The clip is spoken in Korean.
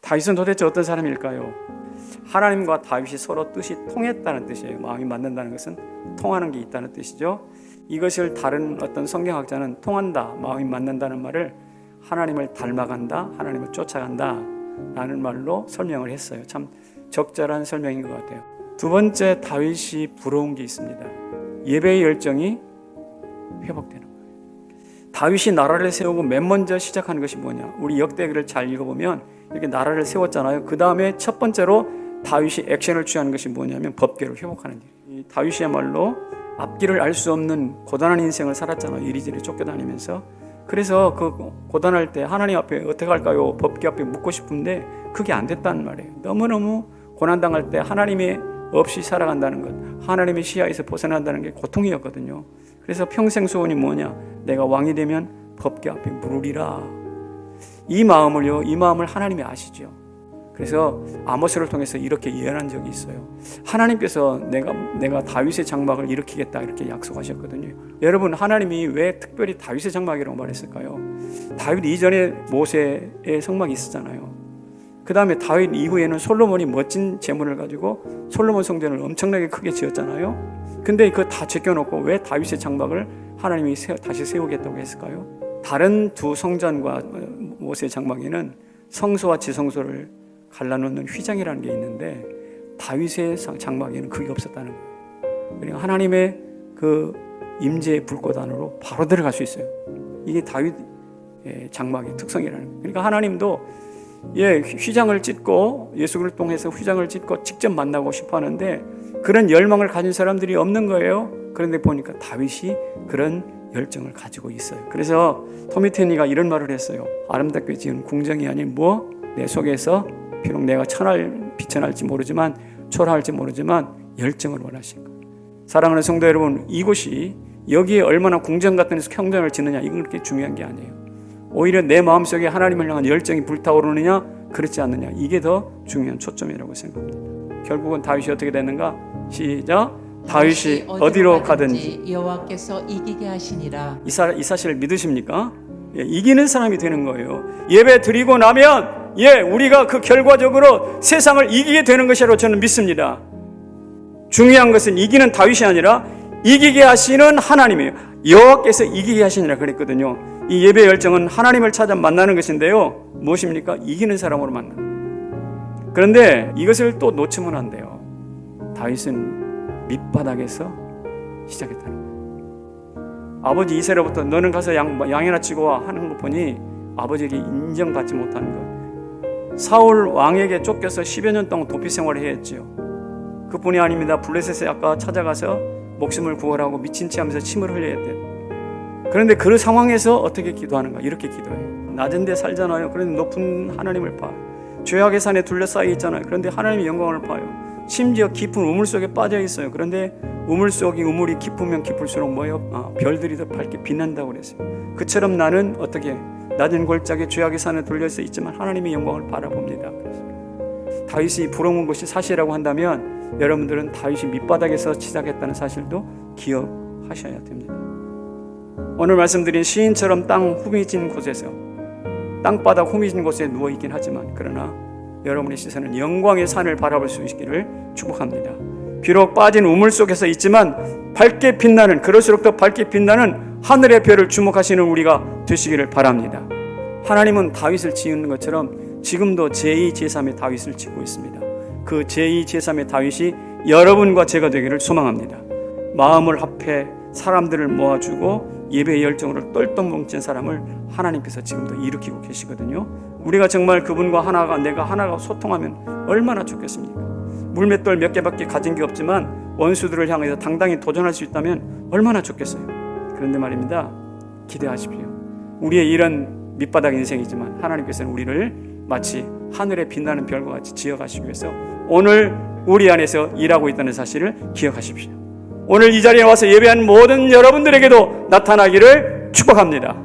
다윗은 도대체 어떤 사람일까요? 하나님과 다윗이 서로 뜻이 통했다는 뜻이에요. 마음이 맞는다는 것은 통하는 게 있다는 뜻이죠. 이것을 다른 어떤 성경학자는 통한다, 마음이 맞는다는 말을 하나님을 닮아간다, 하나님을 쫓아간다 라는 말로 설명을 했어요. 참 적절한 설명인 것 같아요. 두 번째, 다윗이 부러운 게 있습니다. 예배의 열정이 회복되는 거예요. 다윗이 나라를 세우고 맨 먼저 시작하는 것이 뭐냐? 우리 역대기를 잘 읽어보면 이렇게 나라를 세웠잖아요. 그 다음에 첫 번째로 다윗이 액션을 취하는 것이 뭐냐면 법궤를 회복하는 일. 이 다윗이야말로 앞길을 알 수 없는 고단한 인생을 살았잖아요. 이리저리 쫓겨다니면서. 그래서 그 고단할 때 하나님 앞에 어떻게 할까요? 법궤 앞에 묻고 싶은데 그게 안 됐다는 말이에요. 너무너무 고난당할 때 하나님이 없이 살아간다는 것, 하나님의 시야에서 벗어난다는 게 고통이었거든요. 그래서 평생 소원이 뭐냐? 내가 왕이 되면 법궤 앞에 물으리라. 이 마음을 하나님이 아시죠. 그래서 아모스를 통해서 이렇게 예언한 적이 있어요. 하나님께서 내가 다윗의 장막을 일으키겠다 이렇게 약속하셨거든요. 여러분, 하나님이 왜 특별히 다윗의 장막이라고 말했을까요? 다윗 이전에 모세의 성막이 있었잖아요. 그 다음에 다윗 이후에는 솔로몬이 멋진 제물을 가지고 솔로몬 성전을 엄청나게 크게 지었잖아요. 근데 그거 다 제껴놓고 왜 다윗의 장막을 하나님이 다시 세우겠다고 했을까요? 다른 두 성전과 모세의 장막에는 성소와 지성소를 갈라놓는 휘장이라는 게 있는데 다윗의 장막에는 그게 없었다는 거예요. 그러니까 하나님의 그 임재의 불꽃 안으로 바로 들어갈 수 있어요. 이게 다윗의 장막의 특성이라는 거예요. 그러니까 하나님도 휘장을 찢고 예수를 통해서 휘장을 찢고 직접 만나고 싶어 하는데 그런 열망을 가진 사람들이 없는 거예요. 그런데 보니까 다윗이 그런 열정을 가지고 있어요. 그래서 토미 테니가 이런 말을 했어요. 아름답게 지은 궁정이 아닌 내 속에서 비록 내가 비천할지 모르지만 초라할지 모르지만 열정을 원하신 거예요. 사랑하는 성도 여러분, 이곳이 여기에 얼마나 궁정 같은 성전을 짓느냐 이건 그렇게 중요한 게 아니에요. 오히려 내 마음속에 하나님을 향한 열정이 불타오르느냐 그렇지 않느냐 이게 더 중요한 초점이라고 생각합니다. 결국은 다윗이 어떻게 됐는가? 시작. 다윗이 어디로 가든지 여호와께서 이기게 하시니라. 이 사실을 믿으십니까? 이기는 사람이 되는 거예요. 예배 드리고 나면 우리가 그 결과적으로 세상을 이기게 되는 것이라고 저는 믿습니다. 중요한 것은 이기는 다윗이 아니라 이기게 하시는 하나님이에요. 여호와께서 이기게 하시니라 그랬거든요. 이 예배 열정은 하나님을 찾아 만나는 것인데요. 무엇입니까? 이기는 사람으로 만나는. 그런데 이것을 또 놓치면 안 돼요. 다윗은 밑바닥에서 시작했다는 거예요. 아버지 이세로부터 너는 가서 양이나 치고 와 하는 거 보니 아버지에게 인정받지 못하는 것. 사울 왕에게 쫓겨서 10여 년 동안 도피 생활을 했지요. 그뿐이 아닙니다. 블레셋에 아까 찾아가서 목숨을 구하라고 미친 체 하면서 침을 흘려야 돼요. 그런데 그 상황에서 어떻게 기도하는가? 이렇게 기도해요. 낮은 데 살잖아요. 그런데 높은 하나님을 봐요. 죄악의 산에 둘러싸여 있잖아요. 그런데 하나님의 영광을 봐요. 심지어 깊은 우물 속에 빠져 있어요. 그런데 우물이 깊으면 깊을수록 별들이 더 밝게 빛난다고 그랬어요. 그처럼 나는 어떻게 낮은 골짜기 죄악의 산에 둘러서 있지만 하나님의 영광을 바라봅니다. 그래서 다윗이 부러운 것이 사실이라고 한다면 여러분들은 다윗이 밑바닥에서 시작했다는 사실도 기억하셔야 됩니다. 오늘 말씀드린 시인처럼 땅바닥 후미진 곳에 누워있긴 하지만 그러나 여러분의 시선은 영광의 산을 바라볼 수 있기를 축복합니다. 비록 빠진 우물 속에서 있지만 밝게 빛나는, 그럴수록 더 밝게 빛나는 하늘의 별을 주목하시는 우리가 되시기를 바랍니다. 하나님은 다윗을 지은 것처럼 지금도 제2, 제3의 다윗을 짓고 있습니다. 그 제2, 제3의 다윗이 여러분과 제가 되기를 소망합니다. 마음을 합해 사람들을 모아주고 예배의 열정으로 똘똘 뭉친 사람을 하나님께서 지금도 일으키고 계시거든요. 우리가 정말 그분과 내가 하나가 소통하면 얼마나 좋겠습니까? 물맷돌 몇 개밖에 가진 게 없지만 원수들을 향해서 당당히 도전할 수 있다면 얼마나 좋겠어요. 그런데 말입니다. 기대하십시오. 우리의 이런 밑바닥 인생이지만 하나님께서는 우리를 마치 하늘에 빛나는 별과 같이 지어가시기 위해서 오늘 우리 안에서 일하고 있다는 사실을 기억하십시오. 오늘 이 자리에 와서 예배한 모든 여러분들에게도 나타나기를 축복합니다.